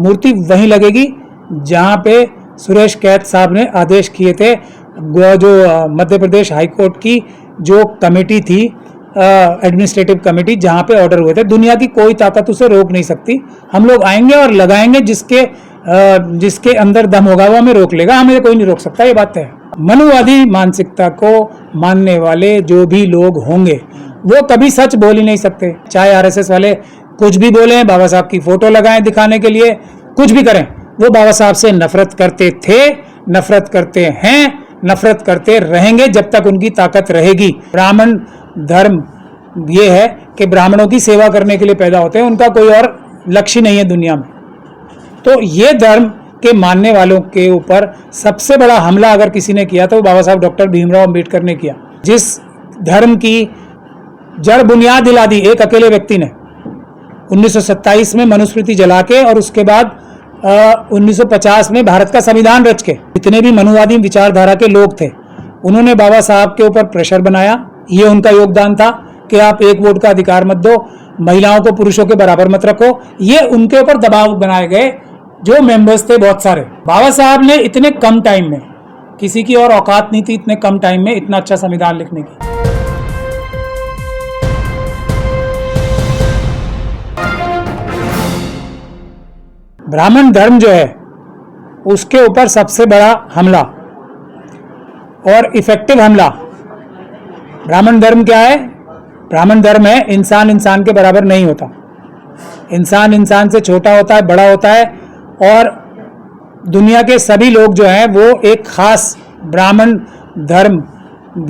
मूर्ति वहीं लगेगी जहां पे सुरेश कैत साहब ने आदेश किए थे। जो मध्य प्रदेश हाई कोर्ट की जो कमेटी थी, एडमिनिस्ट्रेटिव कमेटी, जहां पे ऑर्डर हुए थे। दुनिया की कोई ताकत उसे रोक नहीं सकती। हम लोग आएंगे और लगाएंगे, जिसके अंदर दम होगा वो हमें रोक लेगा, हमें कोई नहीं रोक सकता, ये बात है। मनुवादी मानसिकता को मानने वाले जो भी लोग होंगे वो कभी सच बोल ही नहीं सकते। चाहे आरएसएस वाले कुछ भी बोले, बाबा साहब की फोटो लगाएं दिखाने के लिए, कुछ भी करें, वो बाबा साहब से नफरत करते थे, नफरत करते हैं, नफरत करते रहेंगे जब तक उनकी ताकत रहेगी। ब्राह्मण धर्म ये है कि ब्राह्मणों की सेवा करने के लिए पैदा होते हैं, उनका कोई और लक्ष्य नहीं है दुनिया में। तो ये धर्म के मानने वालों के ऊपर सबसे बड़ा हमला अगर किसी ने किया तो वो बाबा साहब डॉक्टर भीमराव अंबेडकर ने किया। जिस धर्म की जड़ बुनियाद हिला दी एक अकेले व्यक्ति ने 1927 में मनुस्मृति जला के, और उसके बाद 1950 में भारत का संविधान रच के। जितने भी मनुवादी विचारधारा के लोग थे उन्होंने बाबा साहब के ऊपर प्रेशर बनाया। ये उनका योगदान था कि आप एक वोट का अधिकार मत दो, महिलाओं को पुरुषों के बराबर मत रखो। ये उनके ऊपर दबाव बनाए गए जो मेंबर्स थे बहुत सारे। बाबा साहब ने इतने कम टाइम में, किसी की और औकात नहीं थी इतने कम टाइम में इतना अच्छा संविधान लिखने की। ब्राह्मण धर्म जो है उसके ऊपर सबसे बड़ा हमला और इफेक्टिव हमला, ब्राह्मण धर्म क्या है? ब्राह्मण धर्म है इंसान इंसान के बराबर नहीं होता, इंसान इंसान से छोटा होता है, बड़ा होता है, और दुनिया के सभी लोग जो हैं वो एक खास ब्राह्मण धर्म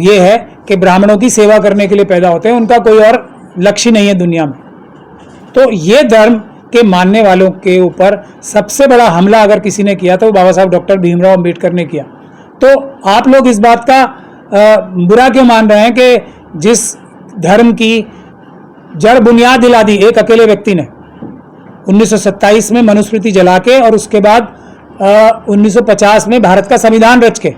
ये है कि ब्राह्मणों की सेवा करने के लिए पैदा होते हैं, उनका कोई और लक्ष्य नहीं है दुनिया में। तो ये धर्म के मानने वालों के ऊपर सबसे बड़ा हमला अगर किसी ने किया तो वो बाबा साहब डॉक्टर भीमराव अंबेडकर ने किया। तो आप लोग इस बात का बुरा क्यों मान रहे हैं कि जिस धर्म की जड़ बुनियाद हिला दी एक अकेले व्यक्ति ने 1927 में मनुस्मृति जला के, और उसके बाद 1950 में भारत का संविधान रच के,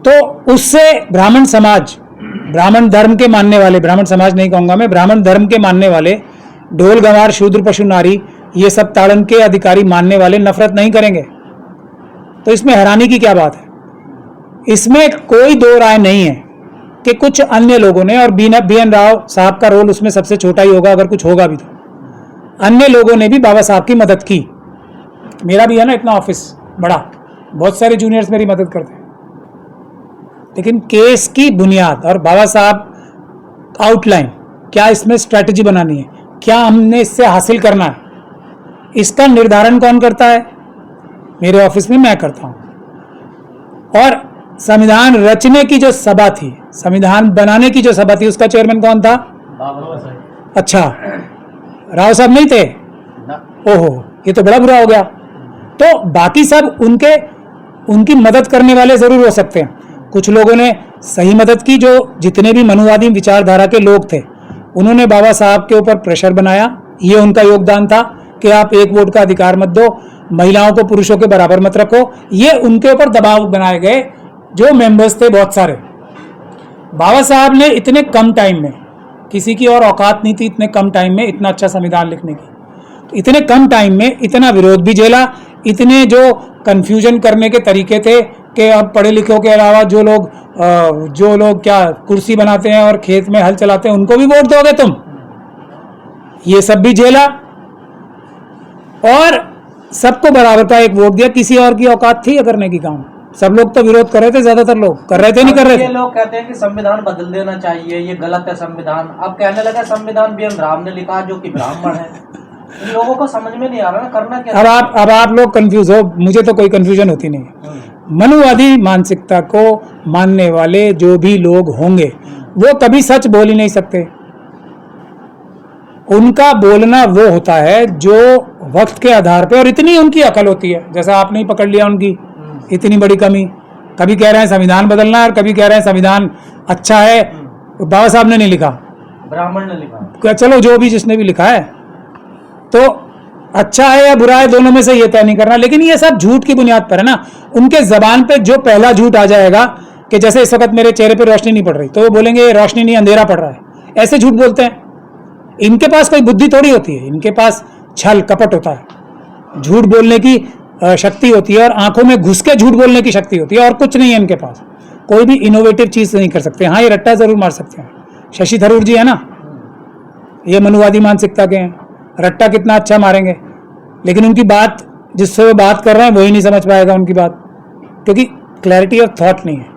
तो उससे ब्राह्मण समाज, ब्राह्मण धर्म के मानने वाले, ब्राह्मण समाज नहीं कहूंगा मैं, ब्राह्मण धर्म के मानने वाले, ढोल गंवार शूद्र पशु नारी, ये सब ताड़न के अधिकारी मानने वाले नफरत नहीं करेंगे। तो इसमें हैरानी की क्या बात है? इसमें कोई दो राय नहीं है कि कुछ अन्य लोगों ने, और BN राव साहब का रोल उसमें सबसे छोटा ही होगा अगर कुछ होगा भी तो, अन्य लोगों ने भी बाबा साहब की मदद की। मेरा भी है ना इतना ऑफिस बड़ा, बहुत सारे जूनियर्स मेरी मदद करते हैं, लेकिन केस की बुनियाद और बाबा साहब आउटलाइन, क्या इसमें स्ट्रैटेजी बनानी है, क्या हमने इससे हासिल करना है, इसका निर्धारण कौन करता है? मेरे ऑफिस में मैं करता हूं। और संविधान रचने की जो सभा थी, संविधान बनाने की जो सभा थी, उसका चेयरमैन कौन था? अच्छा, राव साहब नहीं थे? ओहो, ये तो बड़ा बुरा हो गया। तो बाकी सब उनकी मदद करने वाले जरूर हो सकते हैं। कुछ लोगों ने सही मदद की, जो जितने भी मनुवादी विचारधारा के लोग थे उन्होंने बाबा साहब के ऊपर प्रेशर बनाया। ये उनका योगदान था कि आप एक वोट का अधिकार मत दो, महिलाओं को पुरुषों के बराबर मत रखो। ये उनके ऊपर दबाव बनाए गए जो मेंबर्स थे बहुत सारे। बाबा साहब ने इतने कम टाइम में, किसी की और औकात नहीं थी इतने कम टाइम में इतना अच्छा संविधान लिखने की। तो इतने कम टाइम में इतना विरोध भी झेला, इतने जो कंफ्यूजन करने के तरीके थे कि अब पढ़े लिखों के अलावा जो लोग क्या कुर्सी बनाते हैं और खेत में हल चलाते हैं उनको भी वोट दोगे तुम, ये सब भी झेला, और सबको बराबर का एक वोट दिया। किसी और की औकात थी करने की काम? सब लोग तो विरोध कर रहे थे, ज्यादातर लोग कर रहे थे, नहीं कर रहे थे। ये लोग कहते हैं कि संविधान बदल देना चाहिए, ये गलत है संविधान। अब कहने लगा संविधान BN राव ने लिखा जो कि ब्राह्मण है। इन लोगों को समझ में नहीं आ रहा ना करना क्या। अब आप लोग कंफ्यूज हो, मुझे तो कोई कंफ्यूजन होती नहीं है। मनुवादी मानसिकता को मानने वाले जो भी लोग होंगे वो कभी सच बोल ही नहीं सकते। उनका बोलना वो होता है जो वक्त के आधार पे, और इतनी उनकी अकल होती है, जैसा आपने ही पकड़ लिया उनकी इतनी बड़ी कमी। कभी कह रहे हैं संविधान बदलना है और कभी कह रहे हैं संविधान अच्छा है। बाबा साहब ने नहीं लिखा, ब्राह्मण ने लिखा। चलो जो भी जिसने भी लिखा है, तो अच्छा है या बुरा है दोनों में से ये तय नहीं करना। लेकिन ये सब झूठ की बुनियाद पर है ना। उनके जबान पे जो पहला झूठ आ जाएगा कि जैसे इस वक्त मेरे चेहरे पे रोशनी नहीं पड़ रही, तो वो बोलेंगे रोशनी नहीं अंधेरा पड़ रहा है, ऐसे झूठ बोलते हैं। इनके पास कोई बुद्धि थोड़ी होती है, इनके पास छल कपट होता है, झूठ बोलने की शक्ति होती है और आंखों में घुस के झूठ बोलने की शक्ति होती है, और कुछ नहीं है इनके पास। कोई भी इनोवेटिव चीज नहीं कर सकते। हाँ, ये रट्टा जरूर मार सकते हैं। शशि थरूर जी है ना, ये मनुवादी मानसिकता के हैं, रट्टा कितना अच्छा मारेंगे, लेकिन उनकी बात, जिससे वो बात कर रहे हैं वही नहीं समझ पाएगा उनकी बात, क्योंकि क्लैरिटी ऑफ थॉट नहीं है।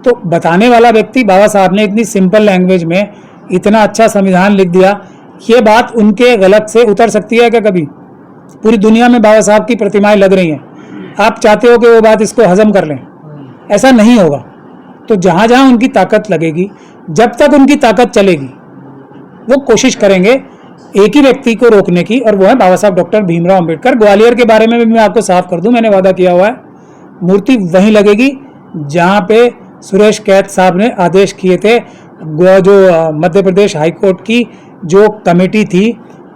तो बताने वाला व्यक्ति, बाबा साहब ने इतनी सिंपल लैंग्वेज में इतना अच्छा संविधान लिख दिया, ये बात उनके गलत से उतर सकती है क्या कभी? पूरी दुनिया में बाबा साहब की प्रतिमाएं लग रही हैं, आप चाहते हो कि वो बात इसको हजम कर लें, ऐसा नहीं होगा। तो जहां जहां उनकी ताकत लगेगी, जब तक उनकी ताकत चलेगी, वो कोशिश करेंगे एक ही व्यक्ति को रोकने की, और वो है बाबा साहब डॉक्टर भीमराव अंबेडकर। ग्वालियर के बारे में भी मैं आपको साफ कर दूं, मैंने वादा किया हुआ है, मूर्ति वहीं लगेगी जहां पे सुरेश कैत साहब ने आदेश किए थे। जो मध्य प्रदेश हाईकोर्ट की जो कमेटी थी,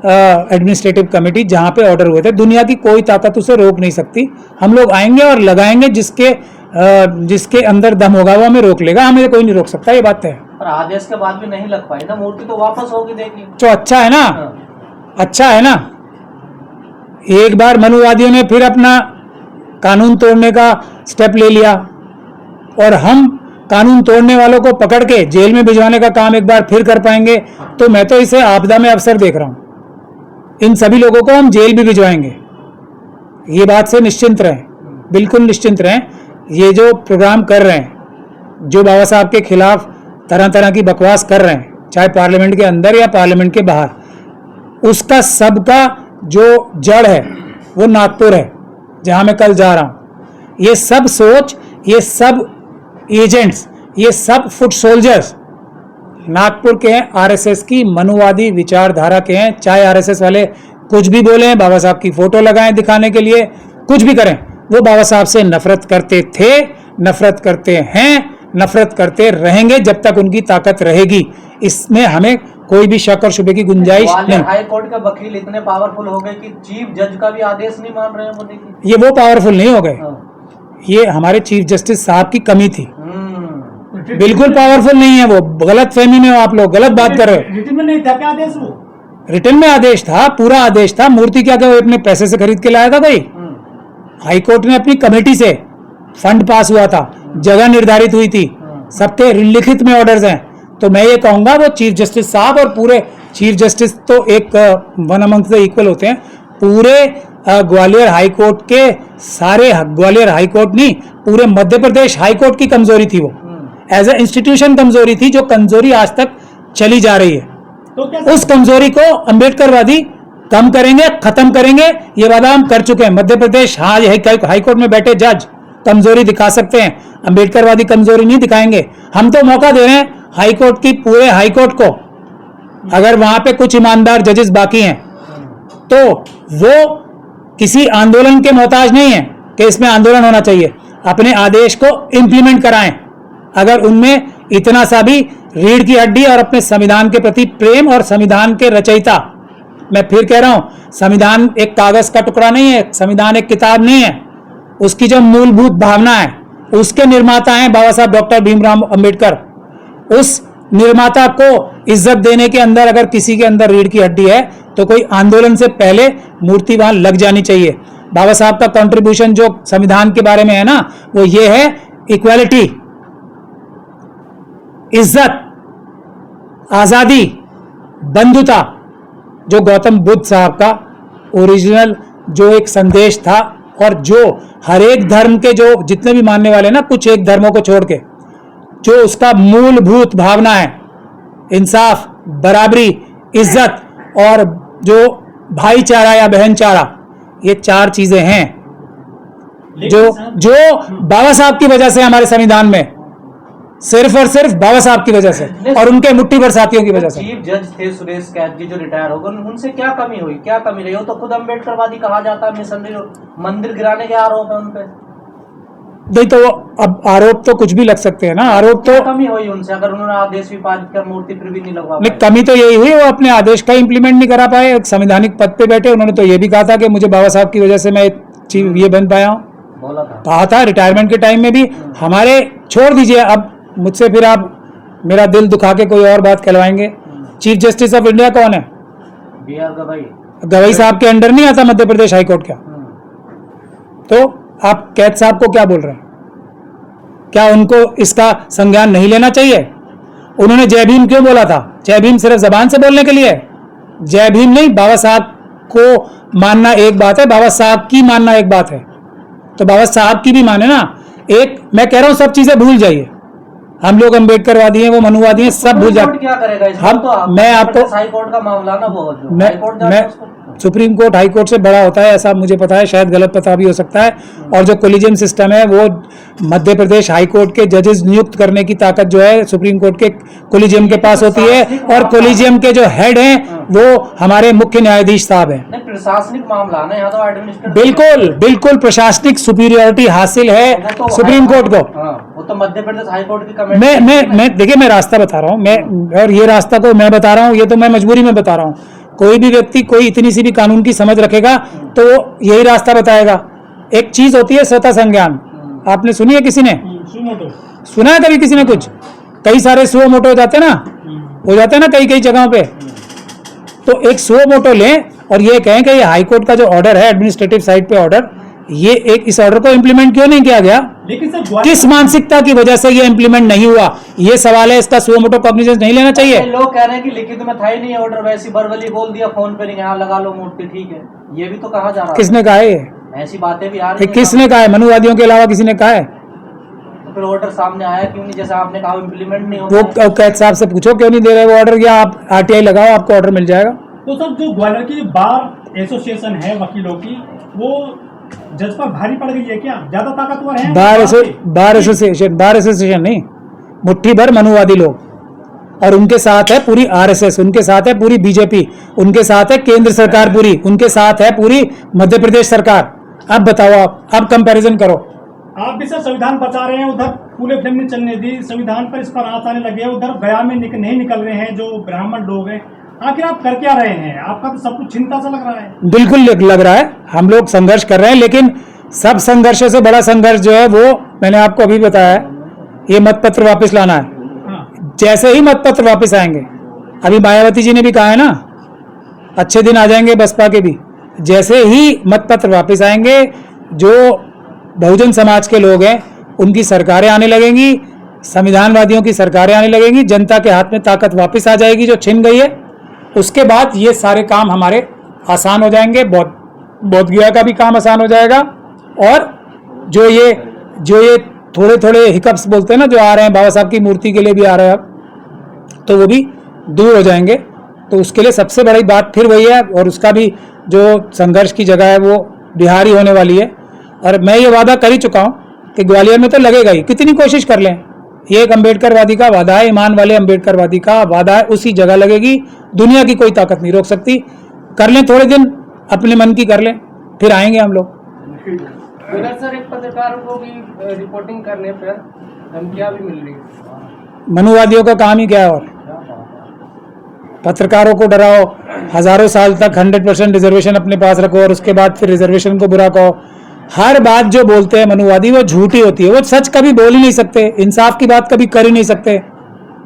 एडमिनिस्ट्रेटिव कमेटी, जहां पे ऑर्डर हुए थे, दुनिया की कोई ताकत उसे रोक नहीं सकती। हम लोग आएंगे और लगाएंगे, जिसके अंदर दम होगा वो हमें रोक लेगा, हमें कोई नहीं रोक सकता, ये बात है। पर आदेश के बाद भी नहीं लग पाई ना मूर्ति, तो वापस होगी देखिए। तो अच्छा है ना, अच्छा है ना। एक बार मनुवादियों ने फिर अपना कानून तोड़ने का स्टेप ले लिया, और हम कानून तोड़ने वालों को पकड़ के जेल में भिजवाने का काम एक बार फिर कर पाएंगे, तो मैं तो इसे आपदा में अवसर देख रहा हूं। इन सभी लोगों को हम जेल भी भिजवाएंगे, ये बात से निश्चिंत रहें, बिल्कुल निश्चिंत रहें। ये जो प्रोग्राम कर रहे हैं, जो बाबा साहब के खिलाफ तरह तरह की बकवास कर रहे हैं, चाहे पार्लियामेंट के अंदर या पार्लियामेंट के बाहर, उसका सबका जो जड़ है वो नागपुर है, जहां मैं कल जा रहा हूं। ये सब सोच, ये सब एजेंट्स, ये सब फुट सोल्जर्स नागपुर के हैं, आरएसएस की मनुवादी विचारधारा के हैं। चाहे आरएसएस वाले कुछ भी बोले, बाबा साहब की फोटो लगाएं दिखाने के लिए, कुछ भी करें, वो बाबा साहब से नफरत करते थे, नफरत करते हैं, नफरत करते रहेंगे जब तक उनकी ताकत रहेगी। इसमें हमें कोई भी शक और शुबे की गुंजाइश नहीं। हाई कोर्ट के वकील इतने पावरफुल हो गए कि चीफ जज का भी आदेश नहीं मान रहे हैं वो, देखिए। ये वो पावरफुल नहीं हो गए, ये हमारे चीफ जस्टिस साहब की कमी थी। बिल्कुल पावरफुल नहीं है वो, गलत फहमी में हो आप लोग, गलत बात कर रहे हो। रिटर्न में नहीं था क्या आदेश? वो रिटर्न में आदेश था, पूरा आदेश था। मूर्ति क्या वो अपने पैसे से खरीद के लाया था कोई? हाईकोर्ट ने अपनी कमेटी से फंड पास हुआ था, जगह निर्धारित हुई थी, सबके लिखित में ऑर्डर्स हैं। तो मैं ये कहूंगा वो चीफ जस्टिस साहब, और पूरे चीफ जस्टिस तो एक वन अमंग्स द इक्वल होते हैं, पूरे ग्वालियर हाईकोर्ट के सारे, ग्वालियर हाईकोर्ट नहीं, पूरे मध्य प्रदेश हाईकोर्ट की कमजोरी थी वो, एज ए इंस्टीट्यूशन कमजोरी थी, जो कमजोरी आज तक चली जा रही है। तो उस कमजोरी को अंबेडकरवादी कम करेंगे, खत्म करेंगे, ये वादा हम कर चुके हैं। मध्य प्रदेश हाईकोर्ट में बैठे जज कमजोरी दिखा सकते हैं, अंबेडकरवादी कमजोरी नहीं दिखाएंगे। हम तो मौका दे रहे हैं हाईकोर्ट की, पूरे हाईकोर्ट को, अगर वहां पे कुछ ईमानदार जजेस बाकी हैं तो वो किसी आंदोलन के मोहताज नहीं है कि इसमें आंदोलन होना चाहिए। अपने आदेश को इंप्लीमेंट कराएं। अगर उनमें इतना सा भी रीढ़ की हड्डी और अपने संविधान के प्रति प्रेम, और संविधान के रचयिता, मैं फिर कह रहा हूं, संविधान एक कागज का टुकड़ा नहीं है, संविधान एक किताब नहीं है, उसकी जो मूलभूत भावना है उसके निर्माता हैं बाबा साहब डॉक्टर भीमराव अंबेडकर। उस निर्माता को इज्जत देने के अंदर अगर किसी के अंदर रीढ़ की हड्डी है तो कोई आंदोलन से पहले मूर्ति वहां लग जानी चाहिए। बाबा साहब का कंट्रीब्यूशन जो संविधान के बारे में है ना, वो ये है इक्वालिटी, इज्जत, आजादी, बंधुता, जो गौतम बुद्ध साहब का ओरिजिनल जो एक संदेश था, और जो हर एक धर्म के जो जितने भी मानने वाले ना, कुछ एक धर्मों को छोड़ के, जो उसका मूलभूत भावना है, इंसाफ, बराबरी, इज्जत और जो भाईचारा या बहनचारा, ये चार चीजें हैं जो बाबा साहब की वजह से हमारे संविधान में, सिर्फ और सिर्फ बाबा साहब की वजह से और उनके मुट्ठी भर साथियों की वजह से। चीफ जज थे सुरेश कैत जी जो रिटायर हो गए, उनसे क्या कमी हुई, क्या कमी रही? हो तो खुद अम्बेडकरवादी कहा जाता है, मिशनरी, मंदिर गिराने के आरोप है उनपे। नहीं तो अब आरोप तो कुछ भी लग सकते हैं ना, आरोप तो कमी हुई उनसे, अगर उन्होंने आदेश भी पारित कर मूर्ति फिर भी नहीं लगवा नहीं, कमी तो यही हुई वो अपने आदेश का इंप्लीमेंट नहीं करा पाए। एक संवैधानिक पद पे बैठे, उन्होंने तो ये भी कहा था कि मुझे बाबा साहब की वजह से मैं ये बन पाया हूँ, बोला था, कहा था रिटायरमेंट के टाइम में भी। हमारे छोड़ दीजिए, अब मुझसे फिर आप मेरा दिल दुखा के कोई और बात कहलवाएंगे। चीफ जस्टिस ऑफ इंडिया कौन है? BR गवाई। गवई साहब के अंडर नहीं आता मध्य प्रदेश हाईकोर्ट क्या? तो आप कैद साहब को क्या बोल रहे हैं? क्या उनको इसका संज्ञान नहीं लेना चाहिए? उन्होंने जय भीम क्यों बोला था? जय भीम सिर्फ जबान से बोलने के लिए? जय भीम नहीं, बाबा साहब को मानना एक बात है, बाबा साहब की मानना एक बात है। तो बाबा साहब की भी माने ना। एक मैं कह रहा हूं सब चीजें भूल जाइए। हम लोग अम्बेडकरवादी हैं, वो मनुवादी हैं, सब भूल जाते। क्या करेगा इसमें? हम तो मैं आपको हाई कोर्ट का मामला ना वो जो मैं हाई कोर्ट जाता है उसको। सुप्रीम कोर्ट हाई कोर्ट से बड़ा होता है ऐसा मुझे पता है, शायद गलत पता भी हो सकता है। और जो कोलिजियम सिस्टम है वो मध्य प्रदेश हाई कोर्ट के जजेस नियुक्त करने की ताकत जो है सुप्रीम कोर्ट के कोलिजियम के पास होती है, और कोलिजियम के जो हेड हैं वो हमारे मुख्य न्यायाधीश साहब हैं। नहीं, प्रशासनिक मामला ना, यहाँ तो एडमिनिस्ट्रेटिव। बिल्कुल बिल्कुल प्रशासनिक सुपीरियरिटी हासिल है सुप्रीम कोर्ट को। वो तो मध्य प्रदेश हाई कोर्ट की कमेटी। मैं देखिए, मैं रास्ता बता रहा हूँ, मैं और ये रास्ता को मैं बता रहा हूँ, ये तो मैं मजबूरी में बता रहा हूँ। कोई भी व्यक्ति कोई इतनी सी भी कानून की समझ रखेगा तो वो यही रास्ता बताएगा। एक चीज होती है स्वतः संज्ञान, आपने सुनी है किसी ने? सुनो तो। सुना है कभी किसी ने कुछ? कई सारे सुओ मोटो हो जाते हैं ना, हो जाते हैं ना कई कई जगहों पे। तो एक सुओ मोटो लें और ये कहें कि ये हाई कोर्ट का जो ऑर्डर है एडमिनिस्ट्रेटिव साइड पे ऑर्डर, ये एक इस ऑर्डर को इंप्लीमेंट क्यों नहीं किया गया? लेकिन सर किस मानसिकता की वजह से ये इंप्लीमेंट नहीं हुआ? ये सवाल है, इसका सुओ मोटो कॉग्निजेंस नहीं लेना चाहिए। लोग कह रहे हैं कि लिखित में था ही नहीं ऑर्डर, वैसी बरबली बोल दिया फोन पे, नहीं यहाँ लगा लो मोट पे, ठीक है। ये भी तो कहा जा रहा है। किसने कहा है ये? ऐसी बातें भी आ रही हैं। किसने कहा है? मनुवादियों के अलावा किसी ने कहा है? तो फिर ऑर्डर सामने आया क्यों नहीं? जैसे आपने कहा इम्प्लीमेंट नहीं वो होता है। कैद साहब से पूछो क्यों नहीं दे रहे वो ऑर्डर, या आप आरटीआई लगाओ, आपको ऑर्डर मिल जाएगा। तो सर जो ग्वालियर की बार एसोसिएशन है वकीलों की, वो जज पर भारी पड़ गई है क्या? ज्यादा ताकतवर है बार एसोसिएशन नहीं, मुट्ठी भर मनुवादी लोग, और उनके साथ है पूरी आरएसएस, उनके साथ है पूरी बीजेपी, उनके साथ है केंद्र सरकार पूरी, उनके साथ है पूरी मध्य प्रदेश सरकार। अब बताओ, आप कंपैरिजन करो। आप भी सर संविधान बचा रहे हैं, उधर पूरे फिल्म नहीं चलने दी, संविधान पर इस पर आंच आने लगे हैं, उधर गया में नहीं निकल रहे हैं जो ब्राह्मण लोग हैं। आखिर आप कर क्या रहे हैं? आपका तो सब कुछ चिंता सा लग रहा है। बिल्कुल लग रहा है, हम लोग संघर्ष कर रहे हैं, लेकिन सब संघर्षों से बड़ा संघर्ष जो है वो मैंने आपको अभी बताया है, ये मतपत्र वापस लाना है। हाँ। जैसे ही मतपत्र वापस आएंगे, अभी मायावती जी ने भी कहा है ना, अच्छे दिन आ जाएंगे बसपा के भी। जैसे ही मतपत्र वापस आएंगे, जो बहुजन समाज के लोग हैं उनकी सरकारें आने लगेंगी, संविधानवादियों की सरकारें आने लगेंगी, जनता के हाथ में ताकत वापस आ जाएगी जो छिन गई है। उसके बाद ये सारे काम हमारे आसान हो जाएंगे, बोध गया का भी काम आसान हो जाएगा, और जो ये थोड़े थोड़े हिकअप्स बोलते हैं ना जो आ रहे हैं, बाबा साहब की मूर्ति के लिए भी आ रहे हैं अब, तो वो भी दूर हो जाएंगे। तो उसके लिए सबसे बड़ी बात फिर वही है, और उसका भी जो संघर्ष की जगह है वो बिहार ही होने वाली है। और मैं ये वादा कर ही चुका हूँ कि ग्वालियर में तो लगेगा ही, कितनी कोशिश कर लें, ये एक अम्बेडकरवादी का वादा है, ईमान वाले अम्बेडकरवादी का वादा है, उसी जगह लगेगी। दुनिया की कोई ताकत नहीं रोक सकती। कर लें थोड़े दिन, अपने मन की कर लें, फिर आएंगे हम लोग। सर एक पत्रकारों को भी रिपोर्टिंग करने पर धमकियां भी मिल रही है। मनुवादियों का काम ही क्या है? और पत्रकारों को डराओ, हजारों साल तक 100% रिजर्वेशन अपने पास रखो, और उसके बाद फिर रिजर्वेशन को बुरा कहो। हर बात जो बोलते हैं मनुवादी वो झूठी होती है, वो सच कभी बोल ही नहीं सकते, इंसाफ की बात कभी कर ही नहीं सकते,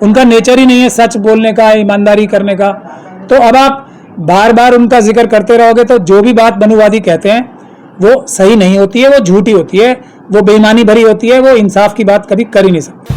उनका नेचर ही नहीं है सच बोलने का, ईमानदारी करने का। तो अब आप बार बार उनका जिक्र करते रहोगे तो जो भी बात मनुवादी कहते हैं वो सही नहीं होती है, वो झूठी होती है, वो बेईमानी भरी होती है, वो इंसाफ की बात कभी कर ही नहीं सकते।